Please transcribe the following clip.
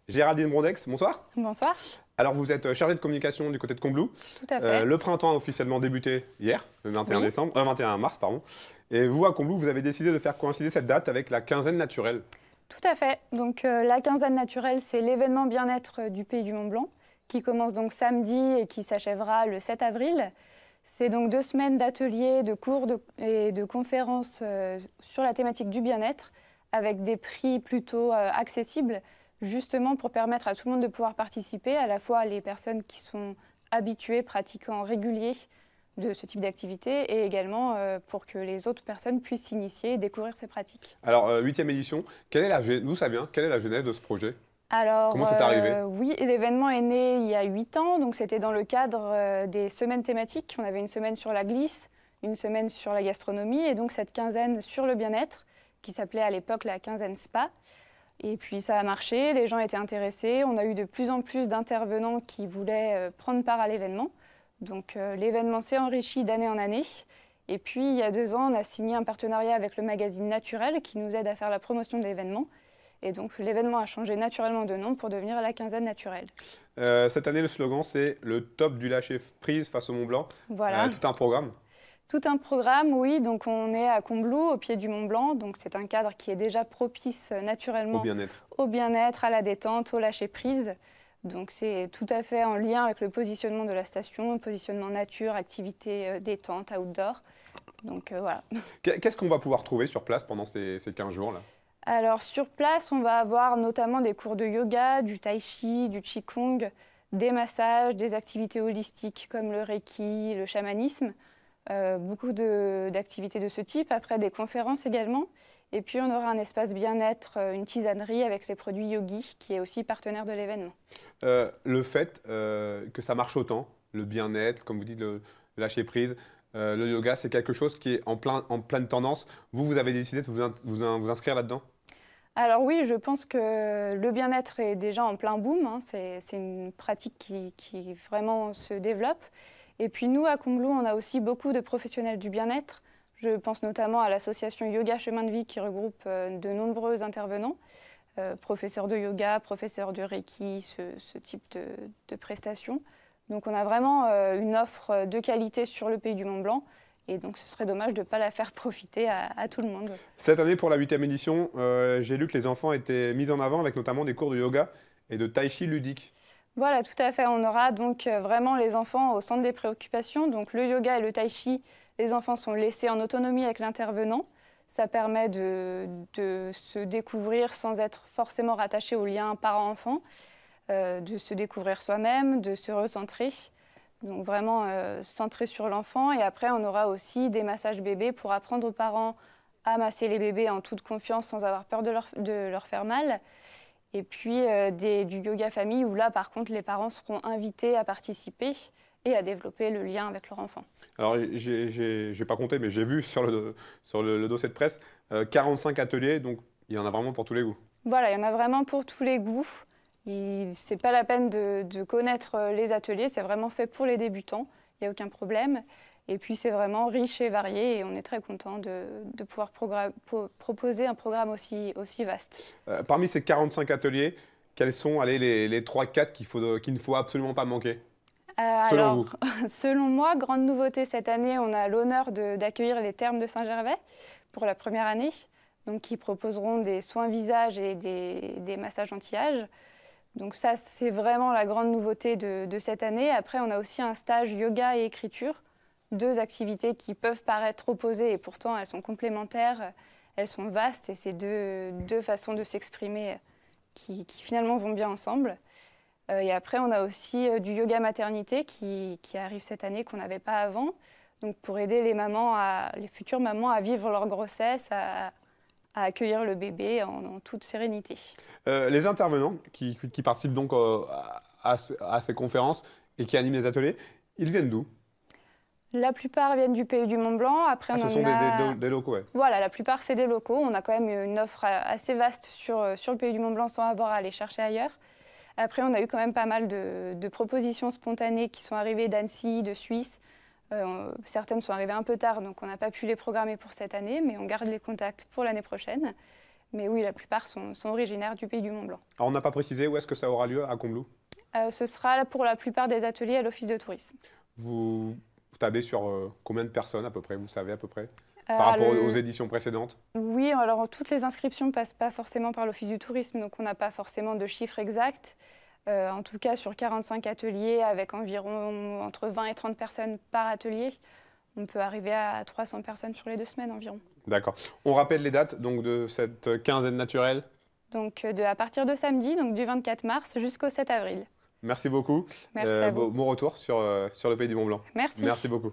Géraldine Brondex, bonsoir. Bonsoir. Alors vous êtes chargée de communication du côté de Combloux. Tout à fait. Le printemps a officiellement débuté hier, le 21 mars, pardon. Et vous, à Combloux, vous avez décidé de faire coïncider cette date avec la quinzaine naturelle. Tout à fait. Donc la quinzaine naturelle, c'est l'événement bien-être du Pays du Mont-Blanc qui commence donc samedi et qui s'achèvera le 7 avril. C'est donc 2 semaines d'ateliers, de cours et de conférences sur la thématique du bien-être avec des prix plutôt accessibles, justement pour permettre à tout le monde de pouvoir participer, à la fois les personnes qui sont habituées, pratiquants réguliers de ce type d'activité et également pour que les autres personnes puissent s'initier et découvrir ces pratiques. Alors, 8e édition, d'où ça vient? Quelle est la genèse de ce projet? Alors, comment c'est arrivé? Oui, l'événement est né il y a 8 ans, donc c'était dans le cadre des semaines thématiques. On avait une semaine sur la glisse, une semaine sur la gastronomie et donc cette quinzaine sur le bien-être qui s'appelait à l'époque la quinzaine spa. Et puis ça a marché, les gens étaient intéressés, on a eu de plus en plus d'intervenants qui voulaient prendre part à l'événement. Donc l'événement s'est enrichi d'année en année. Et puis il y a 2 ans, on a signé un partenariat avec le magazine Naturel qui nous aide à faire la promotion de l'événement. Et donc l'événement a changé naturellement de nom pour devenir la quinzaine naturelle. Cette année, le slogan, c'est le top du lâcher prise face au Mont Blanc. Voilà. Tout un programme. Tout un programme, oui. Donc on est à Combloux, au pied du Mont Blanc. Donc c'est un cadre qui est déjà propice naturellement au bien-être, à la détente, au lâcher prise. Donc c'est tout à fait en lien avec le positionnement de la station, positionnement nature, activité détente, outdoor. Donc voilà. Qu'est-ce qu'on va pouvoir trouver sur place pendant ces 15 jours-là? Alors sur place, on va avoir notamment des cours de yoga, du tai chi, du qigong, des massages, des activités holistiques comme le reiki, le chamanisme, beaucoup d'activités de ce type, après des conférences également. Et puis on aura un espace bien-être, une tisanerie avec les produits Yogi qui est aussi partenaire de l'événement. Le fait que ça marche autant, le bien-être, comme vous dites, le lâcher prise, le yoga, c'est quelque chose qui est en pleine tendance. Vous avez décidé de vous inscrire là-dedans? Alors oui, je pense que le bien-être est déjà en plein boom, hein. C'est une pratique qui vraiment se développe. Et puis nous, à Combloux, on a aussi beaucoup de professionnels du bien-être. Je pense notamment à l'association Yoga Chemin de Vie qui regroupe de nombreux intervenants, professeurs de yoga, professeurs de Reiki, ce type de prestations. Donc on a vraiment une offre de qualité sur le Pays du Mont-Blanc. Et donc, ce serait dommage de ne pas la faire profiter à tout le monde. Cette année, pour la 8e édition, j'ai lu que les enfants étaient mis en avant avec notamment des cours de yoga et de tai chi ludique. Voilà, tout à fait. On aura donc vraiment les enfants au centre des préoccupations. Donc, le yoga et le tai chi, les enfants sont laissés en autonomie avec l'intervenant. Ça permet de se découvrir sans être forcément rattaché au lien parent-enfant, de se découvrir soi-même, de se recentrer. Donc vraiment centré sur l'enfant. Et après, on aura aussi des massages bébés pour apprendre aux parents à masser les bébés en toute confiance sans avoir peur de leur faire mal. Et puis du yoga famille où là, par contre, les parents seront invités à participer et à développer le lien avec leur enfant. Alors, j'ai pas compté, mais j'ai vu sur le dossier de presse 45 ateliers, donc il y en a vraiment pour tous les goûts. Voilà, il y en a vraiment pour tous les goûts. C'est pas la peine de connaître les ateliers, c'est vraiment fait pour les débutants, il n'y a aucun problème. Et puis c'est vraiment riche et varié et on est très content de pouvoir proposer un programme aussi vaste. Parmi ces 45 ateliers, quels sont les 3-4 qu'il ne faut absolument pas manquer, selon vous? Selon moi, grande nouveauté cette année, on a l'honneur d'accueillir les Thermes de Saint-Gervais pour la première année, donc qui proposeront des soins visage et des massages anti-âge. Donc ça, c'est vraiment la grande nouveauté de cette année. Après, on a aussi un stage yoga et écriture, 2 activités qui peuvent paraître opposées et pourtant elles sont complémentaires, elles sont vastes et c'est deux façons de s'exprimer qui finalement vont bien ensemble. Et après, on a aussi du yoga maternité qui arrive cette année qu'on n'avait pas avant, donc pour aider les futures mamans à vivre leur grossesse, à accueillir le bébé en toute sérénité. Les intervenants qui participent donc à ces conférences et qui animent les ateliers, ils viennent d'où? La plupart viennent du Pays du Mont-Blanc. Après, ce sont des locaux, ouais. Voilà, la plupart, c'est des locaux. On a quand même une offre assez vaste sur le Pays du Mont-Blanc sans avoir à aller chercher ailleurs. Après, on a eu quand même pas mal de propositions spontanées qui sont arrivées d'Annecy, de Suisse. Certaines sont arrivées un peu tard, donc on n'a pas pu les programmer pour cette année, mais on garde les contacts pour l'année prochaine. Mais oui, la plupart sont originaires du Pays du Mont-Blanc. Alors, on n'a pas précisé où est-ce que ça aura lieu à Combloux? Ce sera pour la plupart des ateliers à l'Office de tourisme. Vous tablez sur combien de personnes à peu près, vous savez à peu près, par rapport aux éditions précédentes? Oui, alors toutes les inscriptions ne passent pas forcément par l'Office du tourisme, donc on n'a pas forcément de chiffres exacts. En tout cas, sur 45 ateliers, avec environ entre 20 et 30 personnes par atelier, on peut arriver à 300 personnes sur les 2 semaines environ. D'accord. On rappelle les dates donc, de cette quinzaine naturelle? Donc à partir de samedi, donc du 24 mars jusqu'au 7 avril. Merci beaucoup. Merci à vous. Bon retour sur le Pays du Mont-Blanc. Merci. Merci beaucoup.